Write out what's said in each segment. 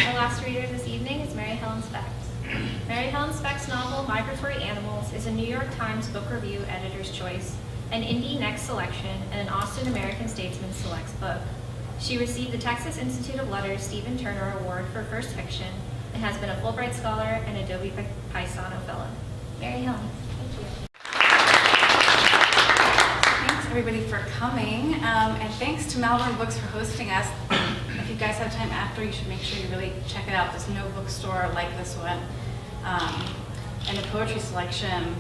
Our last reader this evening is Mary Helen Specht. Mary Helen Specht's novel, Migratory Animals, is a New York Times Book Review Editor's Choice, an Indie Next Selection, and an Austin American Statesman Selects book. She received the Texas Institute of Letters Stephen Turner Award for First Fiction and has been a Fulbright Scholar and a Dobie Paisano Fellow. Mary Helen, thank you. Thanks everybody for coming, and thanks to Malvern Books for hosting us. If you guys have time after, you should make sure you really check it out. There's no bookstore like this one, and the poetry selection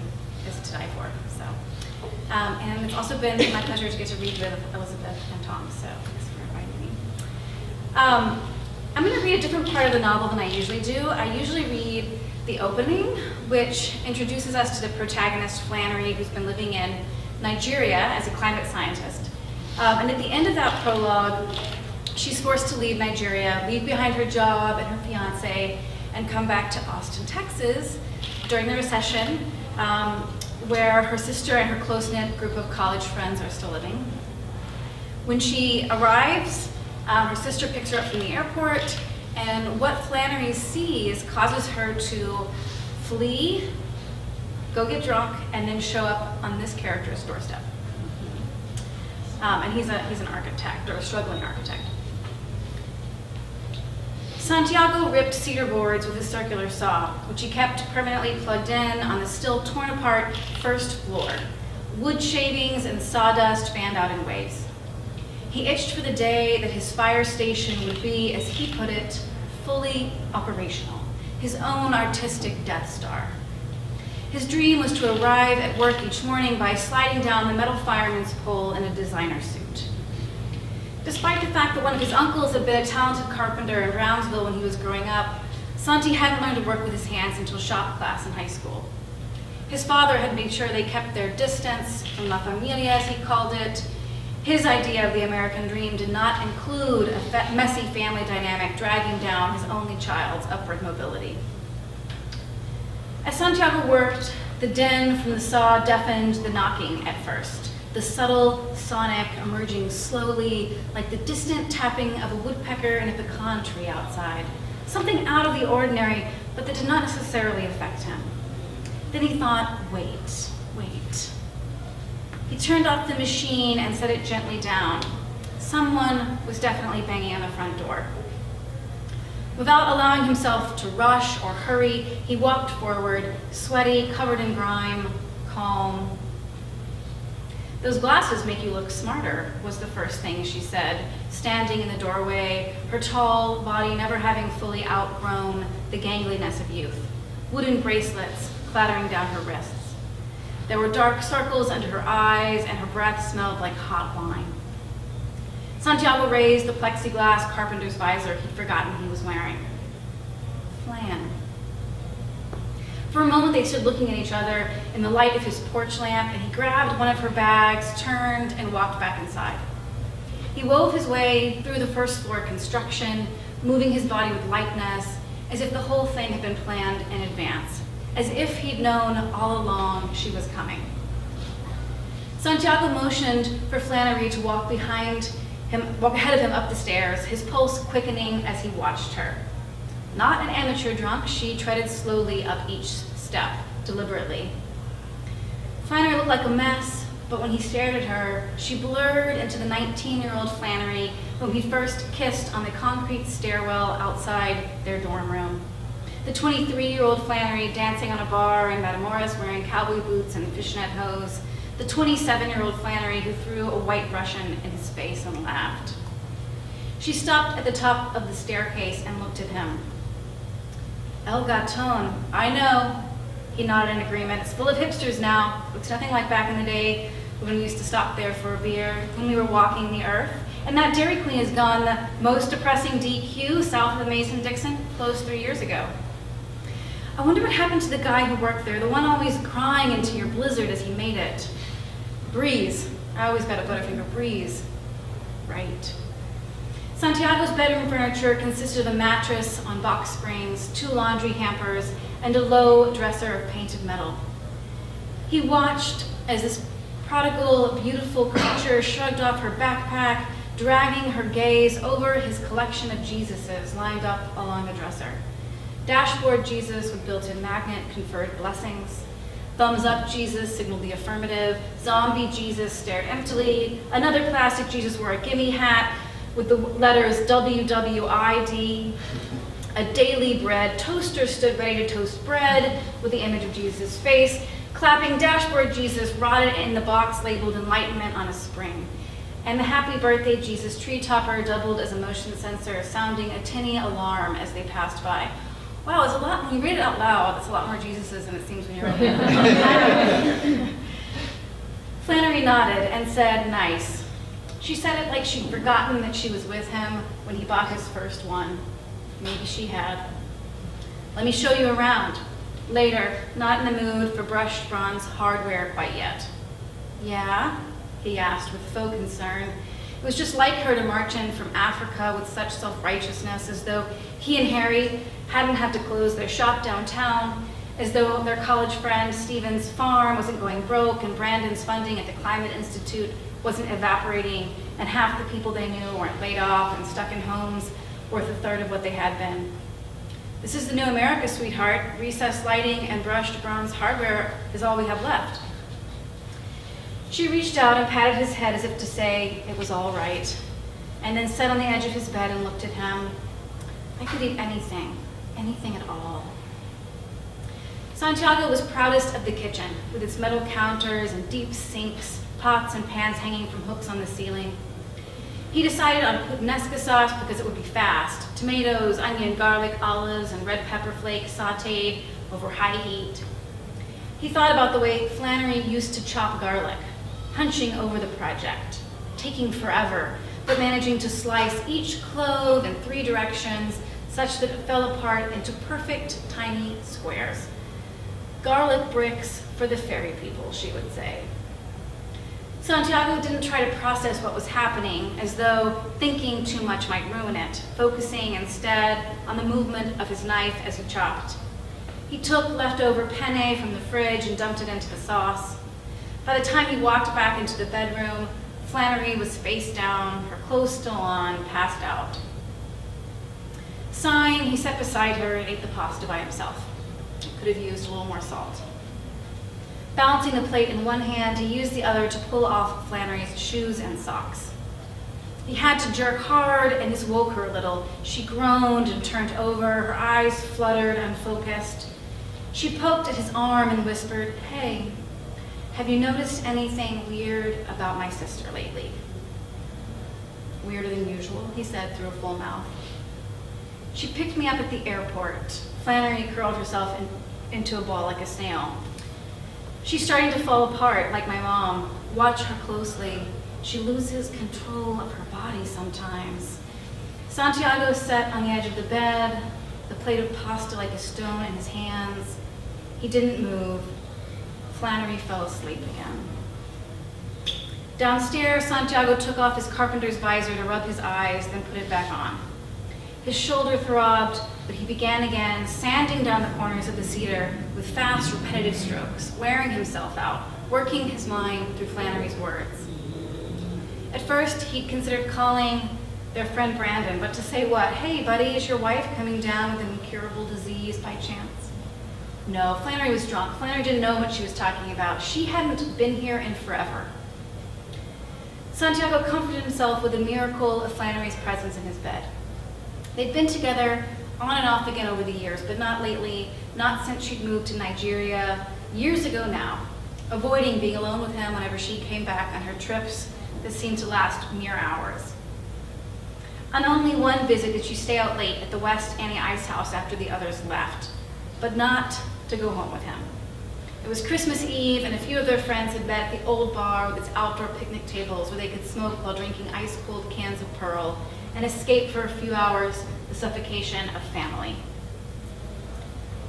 is to die for. So, and it's also been my pleasure to get to read with Elizabeth and Tom. So thanks for inviting me. I'm going to read a different part of the novel than I usually do. I usually read the opening, which introduces us to the protagonist, Flannery, who's been living in Nigeria as a climate scientist. And at the end of that prologue, she's forced to leave Nigeria, leave behind her job and her fiance, and come back to Austin, Texas during the recession, where her sister and her close-knit group of college friends are still living. When she arrives, her sister picks her up from the airport, and what Flannery sees causes her to flee, go get drunk, and then show up on this character's doorstep. And he's an architect, or a struggling architect. Santiago ripped cedar boards with a circular saw, which he kept permanently plugged in on the still torn apart first floor. Wood shavings and sawdust fanned out in waves. He itched for the day that his fire station would be, as he put it, fully operational, his own artistic Death Star. His dream was to arrive at work each morning by sliding down the metal fireman's pole in a designer suit. Despite the fact that one of his uncles had been a talented carpenter in Brownsville when he was growing up, Santi hadn't learned to work with his hands until shop class in high school. His father had made sure they kept their distance from La Familia, as he called it. His idea of the American dream did not include a messy family dynamic dragging down his only child's upward mobility. As Santiago worked, the din from the saw deafened the knocking at first, the subtle sonic emerging slowly like the distant tapping of a woodpecker in a pecan tree outside, something out of the ordinary, but that did not necessarily affect him. Then he thought, wait. He turned off the machine and set it gently down. Someone was definitely banging on the front door. Without allowing himself to rush or hurry, he walked forward, sweaty, covered in grime, calm. "Those glasses make you look smarter," was the first thing she said, standing in the doorway, her tall body never having fully outgrown the gangliness of youth, wooden bracelets clattering down her wrists. There were dark circles under her eyes, and her breath smelled like hot wine. Santiago raised the plexiglass carpenter's visor he'd forgotten he was wearing. Flan. For a moment, they stood looking at each other in the light of his porch lamp, and he grabbed one of her bags, turned, and walked back inside. He wove his way through the first floor construction, moving his body with lightness, as if the whole thing had been planned in advance, as if he'd known all along she was coming. Santiago motioned for Flannery to walk ahead of him up the stairs, his pulse quickening as he watched her. Not an amateur drunk, she treaded slowly up each step, deliberately. Flannery looked like a mess, but when he stared at her, she blurred into the 19-year-old Flannery whom he first kissed on the concrete stairwell outside their dorm room. The 23-year-old Flannery dancing on a bar in Matamoros wearing cowboy boots and fishnet hose. The 27-year-old Flannery who threw a white Russian in his face and laughed. She stopped at the top of the staircase and looked at him. El Gaton, I know. He nodded in agreement. It's full of hipsters now. Looks nothing like back in the day when we used to stop there for a beer, when we were walking the earth. And that Dairy Queen is gone. The most depressing DQ south of the Mason-Dixon closed 3 years ago. I wonder what happened to the guy who worked there, the one always crying into your blizzard as he made it. Breeze. I always got a Butterfinger Breeze. Right. Santiago's bedroom furniture consisted of a mattress on box springs, 2 laundry hampers, and a low dresser of painted metal. He watched as this prodigal, beautiful creature shrugged off her backpack, dragging her gaze over his collection of Jesuses lined up along the dresser. Dashboard Jesus with built-in magnet conferred blessings. Thumbs up Jesus signaled the affirmative. Zombie Jesus stared emptily. Another plastic Jesus wore a gimme hat with the letters WWID. A daily bread toaster stood ready to toast bread with the image of Jesus' face. Clapping dashboard Jesus rotted in the box labeled Enlightenment on a spring. And the Happy Birthday Jesus tree topper doubled as a motion sensor, sounding a tinny alarm as they passed by. Wow, it's a lot, when you read it out loud, it's a lot more Jesuses than it seems when you're reading it. Flannery nodded and said, nice. She said it like she'd forgotten that she was with him when he bought his first one. Maybe she had. Let me show you around. Later, not in the mood for brushed bronze hardware quite yet. Yeah? He asked with faux concern. It was just like her to march in from Africa with such self-righteousness, as though he and Harry hadn't had to close their shop downtown, as though their college friend Stephen's farm wasn't going broke and Brandon's funding at the Climate Institute wasn't evaporating, and half the people they knew weren't laid off and stuck in homes worth a third of what they had been. This is the new America, sweetheart. Recessed lighting and brushed bronze hardware is all we have left. She reached out and patted his head as if to say it was all right, and then sat on the edge of his bed and looked at him. I could eat anything, anything at all. Santiago was proudest of the kitchen, with its metal counters and deep sinks, pots and pans hanging from hooks on the ceiling. He decided on puttanesca sauce because it would be fast. Tomatoes, onion, garlic, olives, and red pepper flakes sauteed over high heat. He thought about the way Flannery used to chop garlic, hunching over the project, taking forever, but managing to slice each clove in 3 directions such that it fell apart into perfect tiny squares. Garlic bricks for the fairy people, she would say. Santiago didn't try to process what was happening as though thinking too much might ruin it, focusing instead on the movement of his knife as he chopped. He took leftover penne from the fridge and dumped it into the sauce. By the time he walked back into the bedroom, Flannery was face down, her clothes still on, passed out. Sighing, he sat beside her and ate the pasta by himself. He could have used a little more salt. Balancing the plate in one hand, he used the other to pull off Flannery's shoes and socks. He had to jerk hard, and this woke her a little. She groaned and turned over, her eyes fluttered, unfocused. She poked at his arm and whispered, "Hey, have you noticed anything weird about my sister lately?" "Weirder than usual," he said through a full mouth. "She picked me up at the airport." Flannery curled herself into a ball like a snail. "She's starting to fall apart, like my mom. Watch her closely. She loses control of her body sometimes." Santiago sat on the edge of the bed, the plate of pasta like a stone in his hands. He didn't move. Flannery fell asleep again. Downstairs, Santiago took off his carpenter's visor to rub his eyes, then put it back on. His shoulder throbbed, but he began again, sanding down the corners of the cedar with fast, repetitive strokes, wearing himself out, working his mind through Flannery's words. At first, he'd considered calling their friend Brandon, but to say what? "Hey, buddy, is your wife coming down with an incurable disease by chance?" No, Flannery was drunk. Flannery didn't know what she was talking about. She hadn't been here in forever. Santiago comforted himself with the miracle of Flannery's presence in his bed. They'd been together on and off again over the years, but not lately, not since she'd moved to Nigeria, years ago now, avoiding being alone with him whenever she came back on her trips that seemed to last mere hours. On only one visit did she stay out late at the West Annie Ice House after the others left, but not to go home with him. It was Christmas Eve, and a few of their friends had met at the old bar with its outdoor picnic tables where they could smoke while drinking ice-cold cans of Pearl and escape for a few hours the suffocation of family.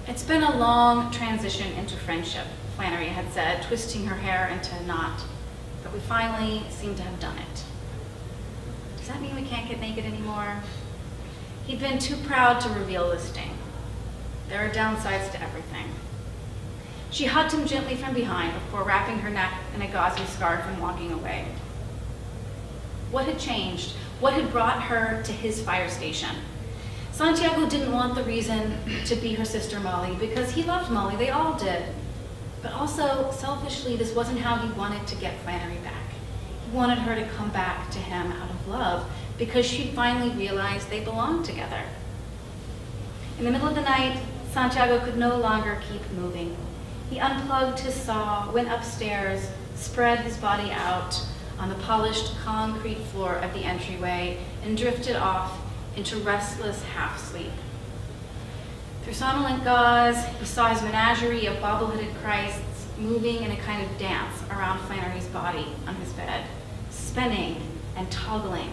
"It's been a long transition into friendship," Flannery had said, twisting her hair into a knot, "but we finally seem to have done it." Does that mean we can't get naked anymore? He'd been too proud to reveal the sting. There are downsides to everything. She hugged him gently from behind before wrapping her neck in a gauzy scarf and walking away. What had changed? What had brought her to his fire station? Santiago didn't want the reason to be her sister Molly because he loved Molly, they all did. But also, selfishly, this wasn't how he wanted to get Flannery back. He wanted her to come back to him out of love because she'd finally realized they belonged together. In the middle of the night, Santiago could no longer keep moving. He unplugged his saw, went upstairs, spread his body out on the polished concrete floor of the entryway, and drifted off into restless half-sleep. Through somnolent gauze, he saw his menagerie of bobble-headed Christs moving in a kind of dance around Flannery's body on his bed, spinning and toggling.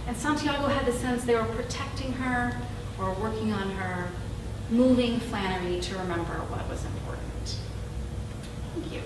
And Santiago had the sense they were protecting her or working on her, moving Flannery to remember what was important. Thank you.